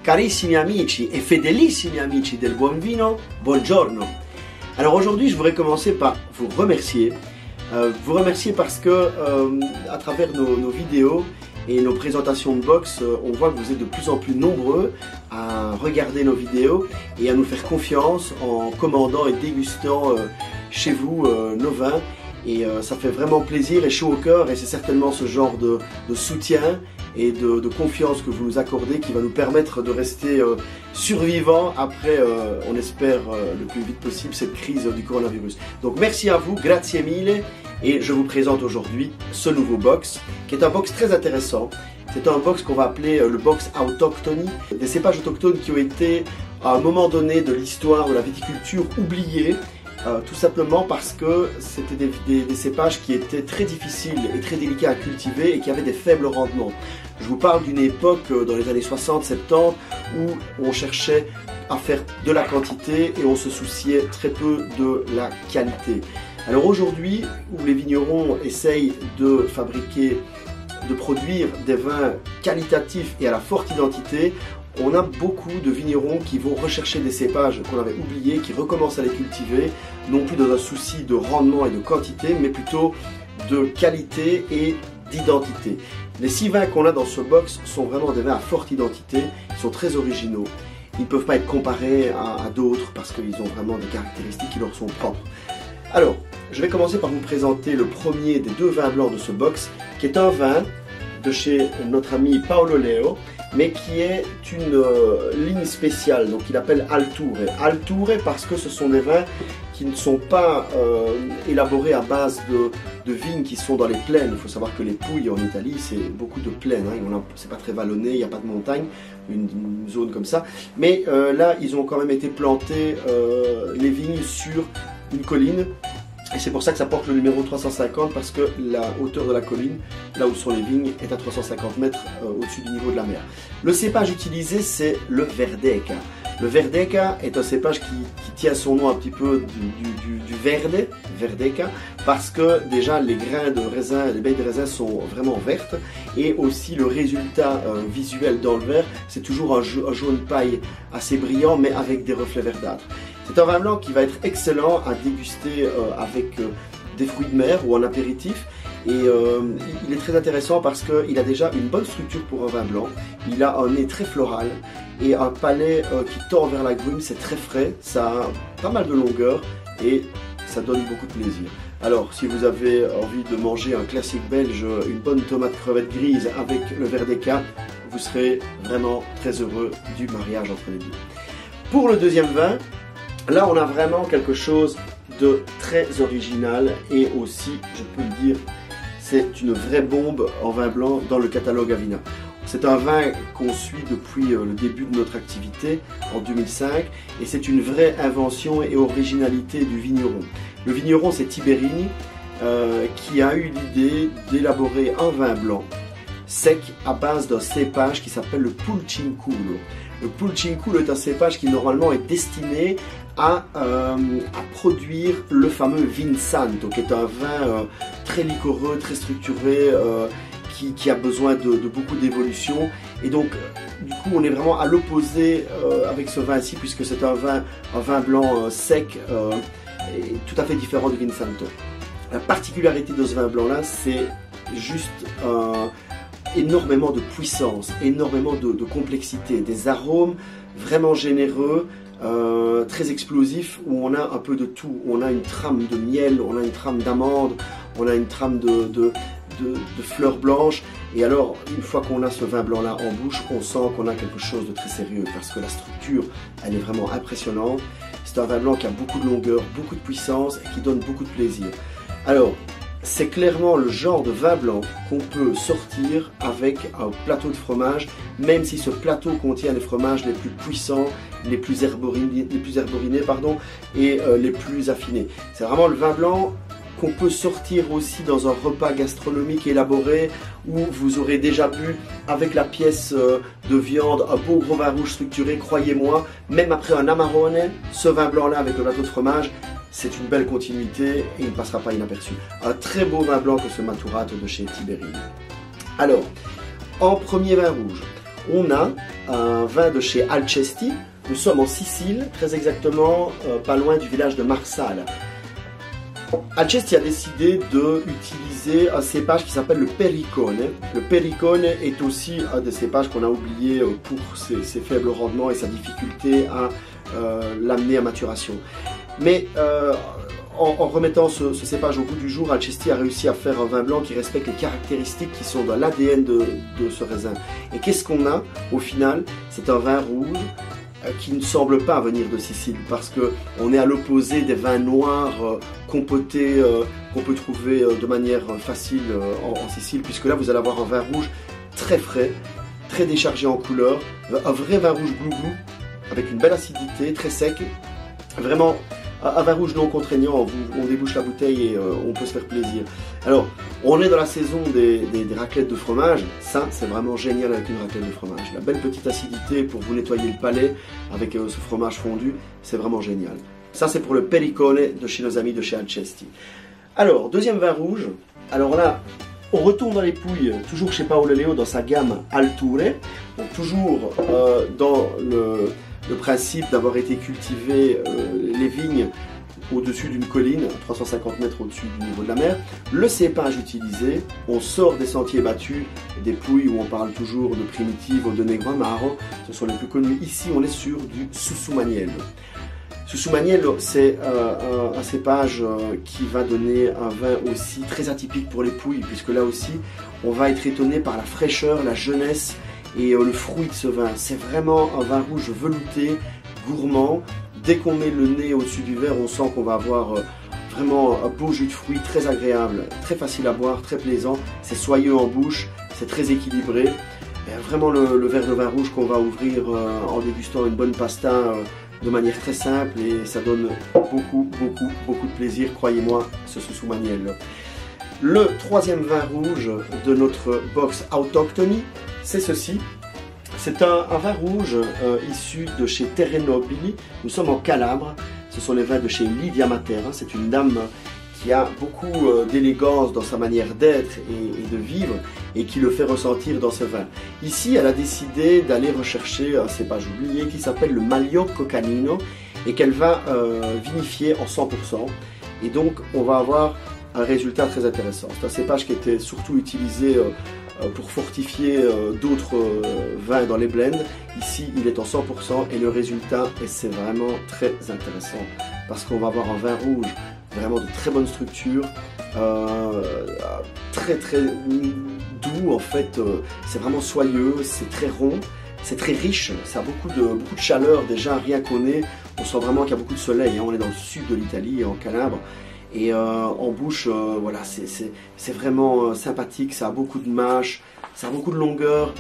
Carissimi amici et fedelissimi amici del buon vino, buongiorno. Alors aujourd'hui, je voudrais commencer par vous remercier. Parce que à travers nos vidéos et nos présentations de box, on voit que vous êtes de plus en plus nombreux à regarder nos vidéos et à nous faire confiance en commandant et dégustant chez vous nos vins. Et ça fait vraiment plaisir et chaud au cœur, et c'est certainement ce genre de soutien et de confiance que vous nous accordez qui va nous permettre de rester survivants après, on espère le plus vite possible, cette crise du coronavirus. Donc merci à vous, grazie mille, et je vous présente aujourd'hui ce nouveau box qui est un box très intéressant. C'est un box qu'on va appeler le box autochtone, des cépages autochtones qui ont été à un moment donné de l'histoire de la viticulture oubliés. Tout simplement parce que c'était des cépages qui étaient très difficiles et très délicats à cultiver et qui avaient des faibles rendements. Je vous parle d'une époque dans les années 60-70 où on cherchait à faire de la quantité et on se souciait très peu de la qualité. Alors aujourd'hui, où les vignerons essayent de produire des vins qualitatifs et à la forte identité, on a beaucoup de vignerons qui vont rechercher des cépages qu'on avait oubliés, qui recommencent à les cultiver, non plus dans un souci de rendement et de quantité, mais plutôt de qualité et d'identité. Les 6 vins qu'on a dans ce box sont vraiment des vins à forte identité, ils sont très originaux. Ils ne peuvent pas être comparés à d'autres parce qu'ils ont vraiment des caractéristiques qui leur sont propres. Alors, je vais commencer par vous présenter le premier des 2 vins blancs de ce box, qui est un vin de chez notre ami Paolo Leo, mais qui est une ligne spéciale, donc il appelle Alture. Alture parce que ce sont des vins qui ne sont pas élaborés à base de vignes qui sont dans les plaines. Il faut savoir que les Pouilles en Italie, c'est beaucoup de plaines, hein. C'est pas très vallonné, il n'y a pas de montagne, une zone comme ça. Mais là, ils ont quand même été plantés les vignes sur une colline. Et c'est pour ça que ça porte le numéro 350, parce que la hauteur de la colline, là où sont les vignes, est à 350 mètres au-dessus du niveau de la mer. Le cépage utilisé, c'est le Verdecca. Le Verdecca est un cépage qui tient son nom un petit peu du verde, Verdecca, parce que déjà les grains de raisin, les baies de raisin sont vraiment vertes, et aussi le résultat visuel dans le verre, c'est toujours un jaune paille assez brillant, mais avec des reflets verdâtres. C'est un vin blanc qui va être excellent à déguster avec des fruits de mer ou en apéritif. Et il est très intéressant parce qu'il a déjà une bonne structure pour un vin blanc. Il a un nez très floral et un palais qui tend vers la grume. C'est très frais, ça a pas mal de longueur et ça donne beaucoup de plaisir. Alors, si vous avez envie de manger un classique belge, une bonne tomate crevette grise avec le Verdecca, vous serez vraiment très heureux du mariage entre les deux. Pour le deuxième vin, là, on a vraiment quelque chose de très original et aussi, je peux le dire, c'est une vraie bombe en vin blanc dans le catalogue Avina. C'est un vin qu'on suit depuis le début de notre activité en 2005 et c'est une vraie invention et originalité du vigneron. Le vigneron, c'est Tiberini qui a eu l'idée d'élaborer un vin blanc sec à base d'un cépage qui s'appelle le Pulcinculo. Le Pulcinculo est un cépage qui normalement est destiné à produire le fameux Vinsanto, qui est un vin très liquoreux, très structuré, qui a besoin de beaucoup d'évolution. Et donc, du coup, on est vraiment à l'opposé avec ce vin-ci, puisque c'est un vin blanc sec, et tout à fait différent du Vinsanto. La particularité de ce vin blanc-là, c'est juste énormément de puissance, énormément de complexité, des arômes vraiment généreux, très explosifs, où on a un peu de tout. On a une trame de miel, on a une trame d'amande, on a une trame de fleurs blanches. Et alors, une fois qu'on a ce vin blanc-là en bouche, on sent qu'on a quelque chose de très sérieux, parce que la structure, elle est vraiment impressionnante. C'est un vin blanc qui a beaucoup de longueur, beaucoup de puissance et qui donne beaucoup de plaisir. Alors, c'est clairement le genre de vin blanc qu'on peut sortir avec un plateau de fromage, même si ce plateau contient les fromages les plus puissants, les plus herborinés, et les plus affinés. C'est vraiment le vin blanc qu'on peut sortir aussi dans un repas gastronomique élaboré où vous aurez déjà bu avec la pièce de viande un beau gros vin rouge structuré. Croyez-moi, même après un Amarone, ce vin blanc là avec le plateau de fromage, c'est une belle continuité et il ne passera pas inaperçu. Un très beau vin blanc que ce Maturato de chez Tiberini. Alors, en premier vin rouge, on a un vin de chez Alcesti. Nous sommes en Sicile, très exactement pas loin du village de Marsala. Alcesti a décidé d'utiliser un cépage qui s'appelle le Pericone. Le Pericone est aussi un des cépages qu'on a oublié pour ses faibles rendements et sa difficulté à l'amener à maturation. Mais en remettant ce cépage au goût du jour, Alcesti a réussi à faire un vin blanc qui respecte les caractéristiques qui sont dans l'ADN de ce raisin. Et qu'est-ce qu'on a au final? C'est un vin rouge qui ne semble pas venir de Sicile, parce qu'on est à l'opposé des vins noirs compotés qu'on peut trouver de manière facile en Sicile, puisque là vous allez avoir un vin rouge très frais, très déchargé en couleur, un vrai vin rouge glou-glou, avec une belle acidité, très sec, vraiment un vin rouge non contraignant. On débouche la bouteille et on peut se faire plaisir. Alors, on est dans la saison des raclettes de fromage. Ça, c'est vraiment génial avec une raclette de fromage. La belle petite acidité pour vous nettoyer le palais avec ce fromage fondu, c'est vraiment génial. Ça, c'est pour le Pericone de chez nos amis de chez Alcesti. Alors, deuxième vin rouge. Alors là, on retourne dans les Pouilles, toujours chez Paolo Leo dans sa gamme Alture. Donc toujours dans le principe d'avoir été cultivé les vignes au-dessus d'une colline, 350 mètres au-dessus du niveau de la mer. Le cépage utilisé, on sort des sentiers battus, des Pouilles où on parle toujours de Primitivo, de Negro Amaro, ce sont les plus connus. Ici, on est sur du Susumaniello. Susumaniello, c'est un cépage qui va donner un vin aussi très atypique pour les Pouilles, puisque là aussi, on va être étonné par la fraîcheur, la jeunesse et le fruit de ce vin. C'est vraiment un vin rouge velouté, gourmand. Dès qu'on met le nez au-dessus du verre, on sent qu'on va avoir vraiment un beau jus de fruits très agréable, très facile à boire, très plaisant. C'est soyeux en bouche, c'est très équilibré. Et vraiment le verre de vin rouge qu'on va ouvrir en dégustant une bonne pasta de manière très simple, et ça donne beaucoup de plaisir, croyez-moi, ce Susumaniello. Le troisième vin rouge de notre box Autochtoni, c'est ceci. C'est un vin rouge issu de chez Terrenobili. Nous sommes en Calabre. Ce sont les vins de chez Lidia Matera. C'est une dame qui a beaucoup d'élégance dans sa manière d'être et de vivre, et qui le fait ressentir dans ce vin. Ici, elle a décidé d'aller rechercher un cépage oublié qui s'appelle le Malioco Canino, et qu'elle va vinifier en 100%. Et donc, on va avoir un résultat très intéressant. C'est un cépage qui était surtout utilisé pour fortifier d'autres vins dans les blends. Ici, il est en 100% et le résultat, c'est vraiment très intéressant, parce qu'on va avoir un vin rouge vraiment de très bonne structure, très doux en fait. C'est vraiment soyeux, c'est très rond, c'est très riche, ça a beaucoup de chaleur déjà, rien qu'on est. On sent vraiment qu'il y a beaucoup de soleil, hein. On est dans le sud de l'Italie, en Calabre. Et en bouche, voilà, c'est vraiment sympathique, ça a beaucoup de mâche, ça a beaucoup de longueur.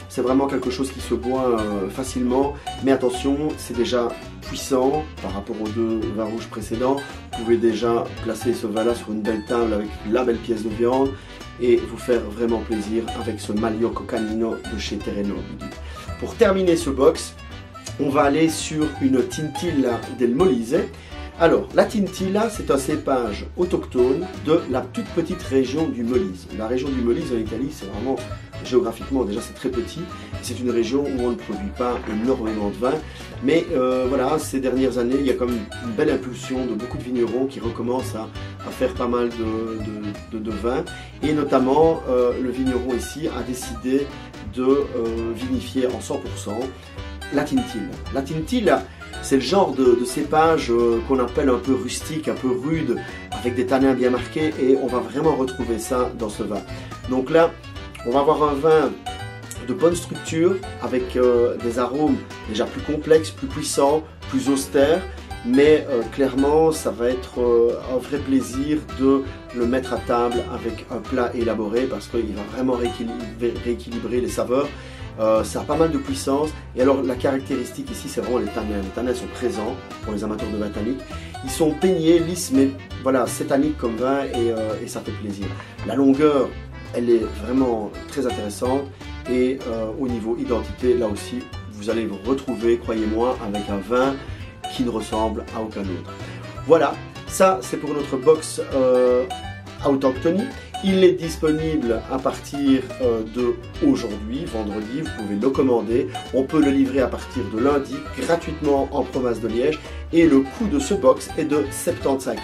C'est vraiment quelque chose qui se boit facilement. Mais attention, c'est déjà puissant par rapport aux deux vins rouges précédents. Vous pouvez déjà placer ce vin-là sur une belle table avec la belle pièce de viande et vous faire vraiment plaisir avec ce Malioco Canino de chez Terrenobili. Pour terminer ce box, on va aller sur une Tintilla del Molise. Alors, la Tintilla, c'est un cépage autochtone de la toute petite région du Molise. La région du Molise en Italie, c'est vraiment, géographiquement déjà c'est très petit. C'est une région où on ne produit pas énormément de vin. Mais voilà, ces dernières années, il y a comme une belle impulsion de beaucoup de vignerons qui recommencent à faire pas mal de vin. Et notamment, le vigneron ici a décidé de vinifier en 100% la Tintilla. La Tintilla, c'est le genre de cépage qu'on appelle un peu rustique, un peu rude, avec des tanins bien marqués, et on va vraiment retrouver ça dans ce vin. Donc là, on va avoir un vin de bonne structure, avec des arômes déjà plus complexes, plus puissants, plus austères, mais clairement, ça va être un vrai plaisir de le mettre à table avec un plat élaboré, parce qu'il va vraiment rééquilibrer les saveurs. Ça a pas mal de puissance, et alors la caractéristique ici, c'est vraiment les tanins. Les tanins sont présents pour les amateurs de vin tannique. Ils sont peignés, lisses, mais voilà, c'est tannique comme vin, et ça fait plaisir. La longueur, elle est vraiment très intéressante, et au niveau identité, là aussi, vous allez vous retrouver, croyez-moi, avec un vin qui ne ressemble à aucun autre. Voilà, ça c'est pour notre box Autochtoni. Il est disponible à partir de aujourd'hui, vendredi, vous pouvez le commander. On peut le livrer à partir de lundi, gratuitement en province de Liège. Et le coût de ce box est de 75 €.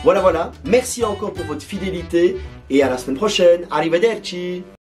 Voilà, merci encore pour votre fidélité et à la semaine prochaine. Arrivederci!